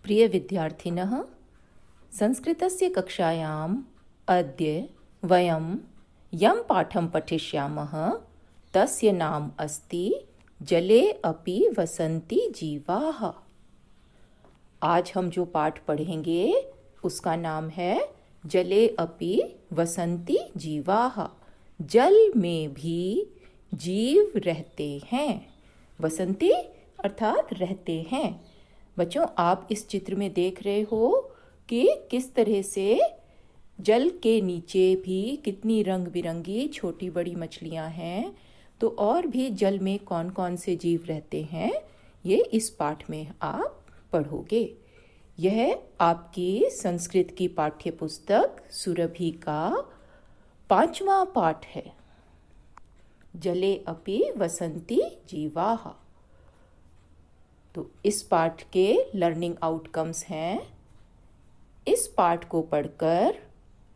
प्रिय विद्यार्थिनः, संस्कृतस्य कक्षायाम् अद्य वयं यं पाठं पठिष्यामः तस्य नाम अस्ति जले अपि वसन्ति जीवाः। आज हम जो पाठ पढ़ेंगे उसका नाम है जले अपि वसन्ति जीवाः। जल में भी जीव रहते हैं। वसन्ति अर्थात रहते हैं। बच्चों, आप इस चित्र में देख रहे हो कि किस तरह से जल के नीचे भी कितनी रंग बिरंगी छोटी बड़ी मछलियां हैं। तो और भी जल में कौन कौन से जीव रहते हैं ये इस पाठ में आप पढ़ोगे। यह आपकी संस्कृत की पाठ्य पुस्तक सुरभि का 5वां पाठ है। जले अपि वसन्ति जीवाः। तो इस पाठ के लर्निंग आउटकम्स हैं। इस पाठ को पढ़कर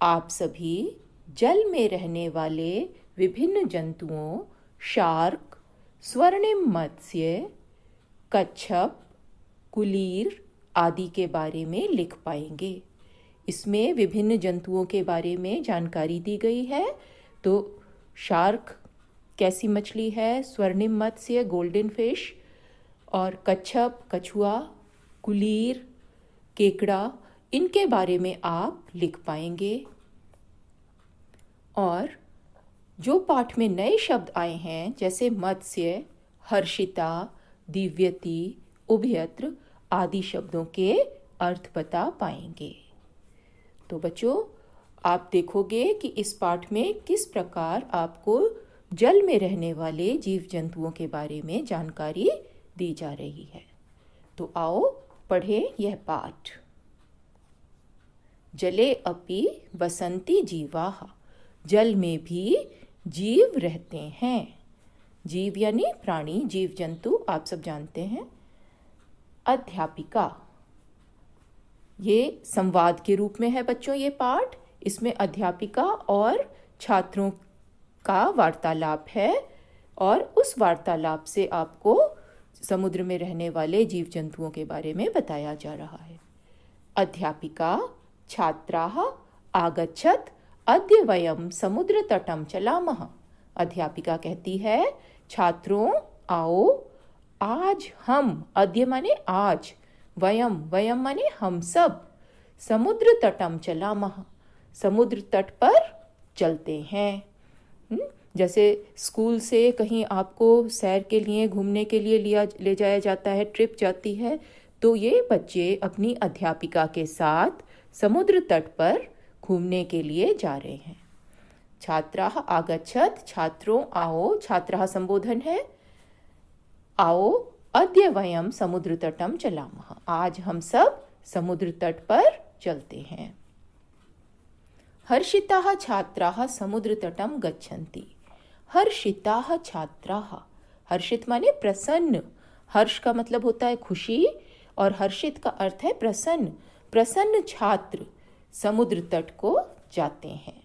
आप सभी जल में रहने वाले विभिन्न जंतुओं, शार्क, स्वर्णिम मत्स्य, कच्छप, कुलीर आदि के बारे में लिख पाएंगे। इसमें विभिन्न जंतुओं के बारे में जानकारी दी गई है। तो शार्क कैसी मछली है, स्वर्णिम मत्स्य गोल्डन फिश, और कच्छप कछुआ, कुलीर केकड़ा, इनके बारे में आप लिख पाएंगे। और जो पाठ में नए शब्द आए हैं जैसे मत्स्य, हर्षिता, दिव्यति, उभयत्र आदि शब्दों के अर्थ बता पाएंगे। तो बच्चों, आप देखोगे कि इस पाठ में किस प्रकार आपको जल में रहने वाले जीव जंतुओं के बारे में जानकारी दी जा रही है। तो आओ पढ़ें यह पाठ। जले अपि वसन्ति जीवाः। जल में भी जीव रहते हैं। जीव यानी प्राणी, जीव जंतु आप सब जानते हैं। अध्यापिका, ये संवाद के रूप में है बच्चों ये पाठ। इसमें अध्यापिका और छात्रों का वार्तालाप है और उस वार्तालाप से आपको समुद्र में रहने वाले जीव जंतुओं के बारे में बताया जा रहा है। अध्यापिका छात्राः आगच्छत् अद्य वयं समुद्र तटं चलामः। अध्यापिका कहती है, छात्रों आओ, आज हम, अद्य माने आज, वयम, वयम माने हम सब, समुद्र तटं चलामः, समुद्र तट पर चलते हैं। जैसे स्कूल से कहीं आपको सैर के लिए, घूमने के लिए ले जाया जाता है, ट्रिप जाती है, तो ये बच्चे अपनी अध्यापिका के साथ समुद्र तट पर घूमने के लिए जा रहे हैं। छात्राः आगच्छत्, छात्रों आओ, छात्राः संबोधन है। आओ, अद्य वयं समुद्र तटं चलामः, आज हम सब समुद्र तट पर चलते हैं। हर्षिताः छात्राः समुद्र तटं गच्छन्ति। हर्षिताः छात्राः, हर्षित माने प्रसन्न। हर्ष का मतलब होता है खुशी और हर्षित का अर्थ है प्रसन्न। प्रसन्न छात्र समुद्र तट को जाते हैं,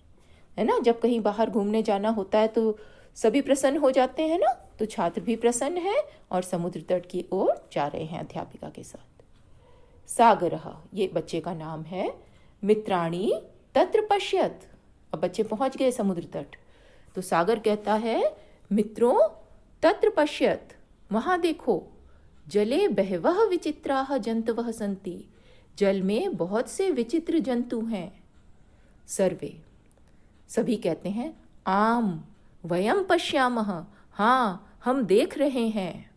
है ना। जब कहीं बाहर घूमने जाना होता है तो सभी प्रसन्न हो जाते हैं ना। तो छात्र भी प्रसन्न है और समुद्र तट की ओर जा रहे हैं अध्यापिका के साथ। सागरः, ये बच्चे का नाम है। मित्राणि तत्र पश्यत्, अब बच्चे पहुंच गए समुद्र तट। तो सागर कहता है, मित्रों तत्र पश्यत्, वहां देखो, जले बहवः विचित्राः जन्तवः सन्ति, जल में बहुत से विचित्र जंतु हैं। सर्वे, सभी कहते हैं, आम वयं पश्यामः, हाँ हम देख रहे हैं।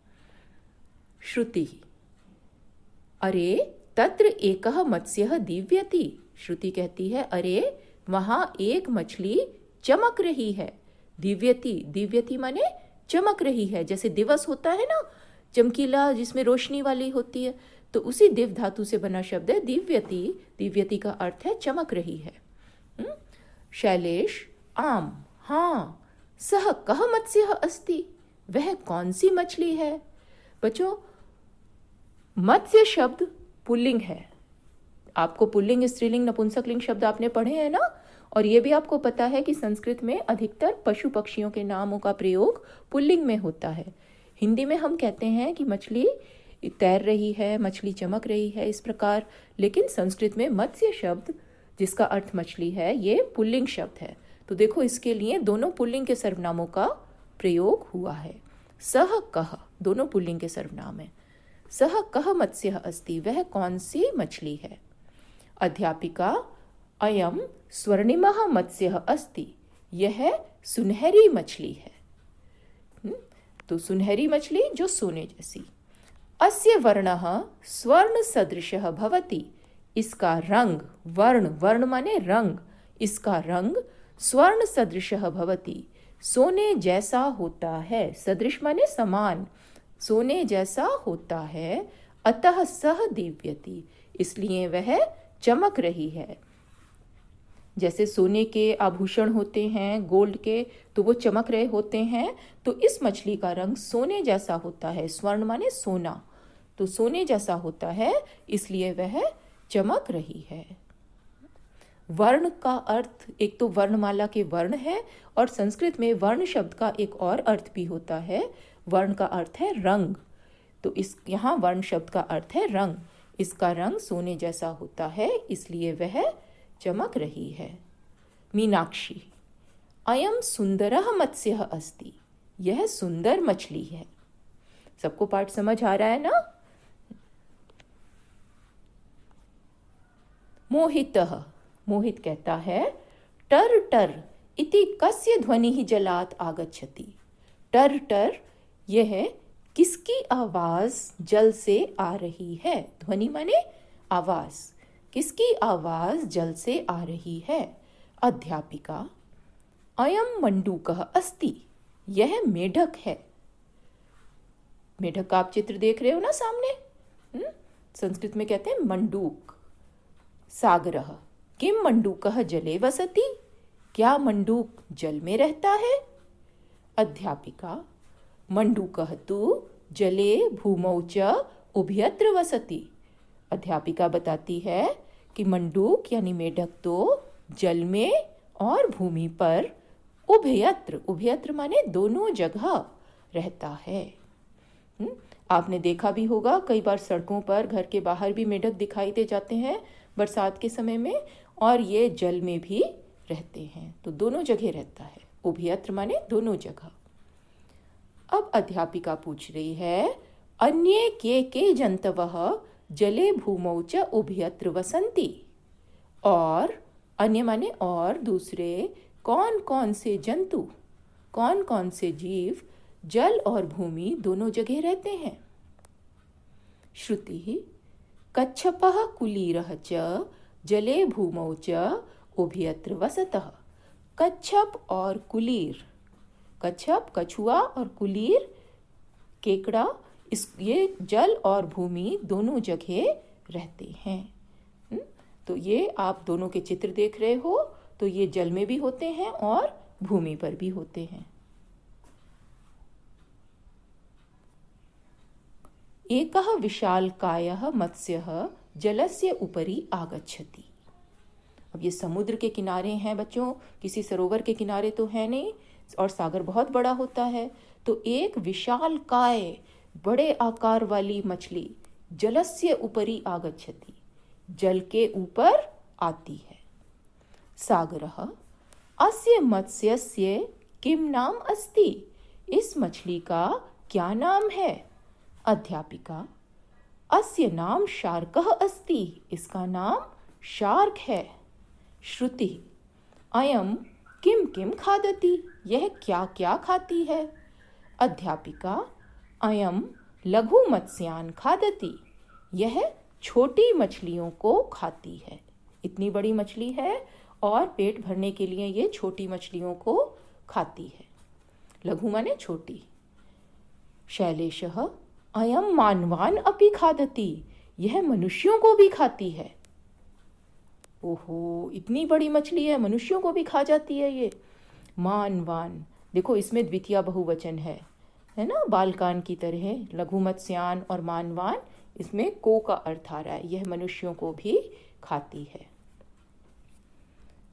श्रुति, अरे तत्र एकः मत्स्यः दीव्यति, श्रुति कहती है, अरे वहां एक मछली चमक रही है। दिव्यति, दिव्यति माने चमक रही है। जैसे दिवस होता है ना, चमकीला, जिसमें रोशनी वाली होती है, तो उसी दिव धातु से बना शब्द है दिव्यति। दिव्यति का अर्थ है चमक रही है। शैलेश, आम, हाँ, सह कः मत्स्यः अस्ति, वह कौन सी मछली है। बच्चों, मत्स्य शब्द पुल्लिंग है। आपको पुल्लिंग, स्त्रीलिंग, नपुंसकलिंग शब्द आपने पढ़े हैं ना। और ये भी आपको पता है कि संस्कृत में अधिकतर पशु पक्षियों के नामों का प्रयोग पुल्लिंग में होता है। हिंदी में हम कहते हैं कि मछली तैर रही है, मछली चमक रही है, इस प्रकार। लेकिन संस्कृत में मत्स्य शब्द जिसका अर्थ मछली है, ये पुल्लिंग शब्द है। तो देखो, इसके लिए दोनों पुल्लिंग के सर्वनामों का प्रयोग हुआ है। सह कह, दोनों पुल्लिंग के सर्वनाम है। सह कह मत्स्य अस्ति, वह कौन सी मछली है। अध्यापिका अयम स्वर्णिमः मत्स्य अस्ति, यह सुनहरी मछली है। तो सुनहरी मछली जो सोने जैसी। अस्य वर्णः स्वर्ण सदृशः भवति, इसका रंग, वर्ण, वर्ण माने रंग, इसका रंग स्वर्ण सदृशः भवति, सोने जैसा होता है। सदृश माने समान, सोने जैसा होता है। अतः सह दीव्यति, इसलिए वह चमक रही है। जैसे सोने के आभूषण होते हैं, गोल्ड के, तो वो चमक रहे होते हैं। तो इस मछली का रंग सोने जैसा होता है। स्वर्ण माने सोना, तो सोने जैसा होता है, इसलिए वह चमक रही है। वर्ण का अर्थ, एक तो वर्णमाला के वर्ण है, और संस्कृत में वर्ण शब्द का एक और अर्थ भी होता है। वर्ण का अर्थ है रंग, तो इस यहाँ वर्ण शब्द का अर्थ है रंग। इसका रंग सोने जैसा होता है, इसलिए वह चमक रही है। मीनाक्षी अयम सुंदरः मत्स्यः अस्ति, यह सुंदर मछली है। सबको पाठ समझ आ रहा है ना। मोहितः, मोहित कहता है टर टर इति कस्य ध्वनिः जलात् आगच्छति। टर टर, यह किसकी आवाज जल से आ रही है। ध्वनि माने आवाज, किसकी आवाज जल से आ रही है। अध्यापिका अयम मंडूकः अस्ति, यह मेढक है। मेढक का आप चित्र देख रहे हो ना सामने। संस्कृत में कहते हैं मंडूक। सागरः किम मंडूकः जले वसति, क्या मंडूक जल में रहता है। अध्यापिका मंडूकः तु जले भूमौ च उभयत्र वसति। अध्यापिका बताती है कि मंडूक यानी मेढक तो जल में और भूमि पर उभयत्र, उभयत्र माने दोनों जगह रहता है। आपने देखा भी होगा, कई बार सड़कों पर, घर के बाहर भी मेढक दिखाई दे जाते हैं बरसात के समय में, और ये जल में भी रहते हैं, तो दोनों जगह रहता है। उभयत्र माने दोनों जगह। अब अध्यापिका पूछ रही है अन्ये के जंतवः जले भूमौ च उभयत्र वसन्ति, और अन्य माने और दूसरे कौन कौन से जंतु, कौन कौन से जीव जल और भूमि दोनों जगह रहते हैं। श्रुति कच्छपः कुलीरः च जले भूमौ च उभयत्र वसतः। कच्छप और कुलीर, कच्छप कछुआ और कुलीर केकड़ा, ये जल और भूमि दोनों जगह रहते हैं। तो ये आप दोनों के चित्र देख रहे हो, तो ये जल में भी होते हैं और भूमि पर भी होते हैं। एकः विशालकायः मत्स्यः जलस्य उपरि आगच्छति। अब ये समुद्र के किनारे हैं बच्चों, किसी सरोवर के किनारे तो है नहीं, और सागर बहुत बड़ा होता है। तो एक विशालकाय, बड़े आकार वाली मछली जलस्य उपरि आगच्छति, जल के ऊपर आती है। सागरः अस्य मत्स्यस्य किम नाम अस्ति, इस मछली का क्या नाम है। अध्यापिका अस्य नाम शार्कः अस्ति, इसका नाम शार्क है। श्रुति अयम किम किम खादति, यह क्या क्या खाती है। अध्यापिका अयम लघु मत्स्यान खादति, यह छोटी मछलियों को खाती है। इतनी बड़ी मछली है और पेट भरने के लिए ये छोटी मछलियों को खाती है। लघु माने छोटी। शैलेशः अयम मानवान अपि खादति, यह मनुष्यों को भी खाती है। ओहो, इतनी बड़ी मछली है, मनुष्यों को भी खा जाती है ये। मानवान, देखो इसमें द्वितीय बहुवचन है ना, बालकान की तरह। लघु मत्स्यान और मानवान, इसमें को का अर्थ आ रहा है, यह मनुष्यों को भी खाती है।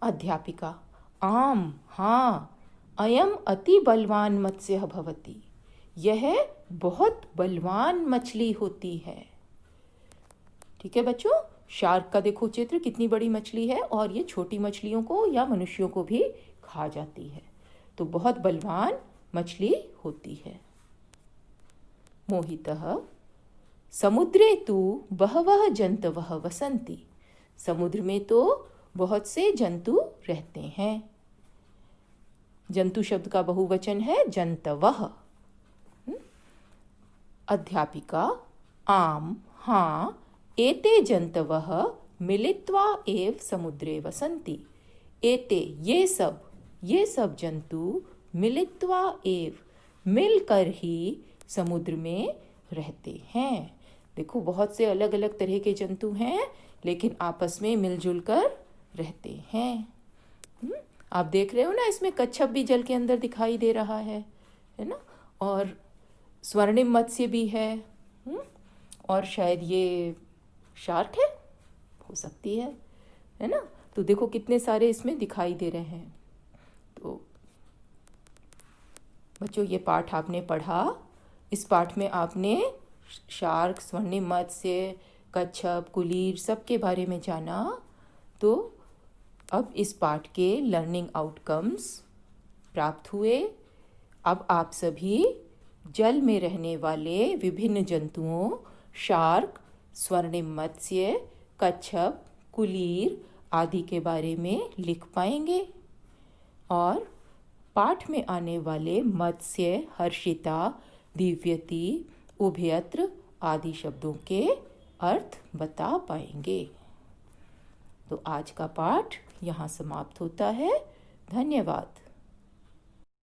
अध्यापिका आम, हाँ, अयम अति बलवान मत्स्य भवति, यह बहुत बलवान मछली होती है। ठीक है बच्चों, शार्क का देखो चित्र, कितनी बड़ी मछली है और ये छोटी मछलियों को या मनुष्यों को भी खा जाती है, तो बहुत बलवान मछली होती है। मोहितः समुद्रे तु बहवः जन्तवः वसन्ति। समुद्र में तो बहुत से जंतु रहते हैं। जंतु शब्द का बहुवचन है जन्तवः। अध्यापिका आम हाँ एते जन्तवः मिलित्वा एव समुद्रे वसन्ति। एते ये सब जंतु मिलित्वा एव मिलकर ही समुद्र में रहते हैं। देखो बहुत से अलग अलग तरह के जंतु हैं लेकिन आपस में मिलजुल कर रहते हैं। आप देख रहे हो ना, इसमें कच्छप भी जल के अंदर दिखाई दे रहा है ना, और स्वर्णिम मत्स्य भी है। और शायद ये शार्क है, हो सकती है ना। तो देखो कितने सारे इसमें दिखाई दे रहे हैं। तो बच्चों ये पाठ आपने पढ़ा, इस पाठ में आपने शार्क, स्वर्णिम मत्स्य, कच्छप, कुलीर सब के बारे में जाना। तो अब इस पाठ के लर्निंग आउटकम्स प्राप्त हुए। अब आप सभी जल में रहने वाले विभिन्न जंतुओं शार्क, स्वर्णिम मत्स्य, कच्छप, कुलीर आदि के बारे में लिख पाएंगे और पाठ में आने वाले मत्स्य, हर्षिता, दिव्यति, उभयत्र आदि शब्दों के अर्थ बता पाएंगे। तो आज का पाठ यहाँ समाप्त होता है। धन्यवाद।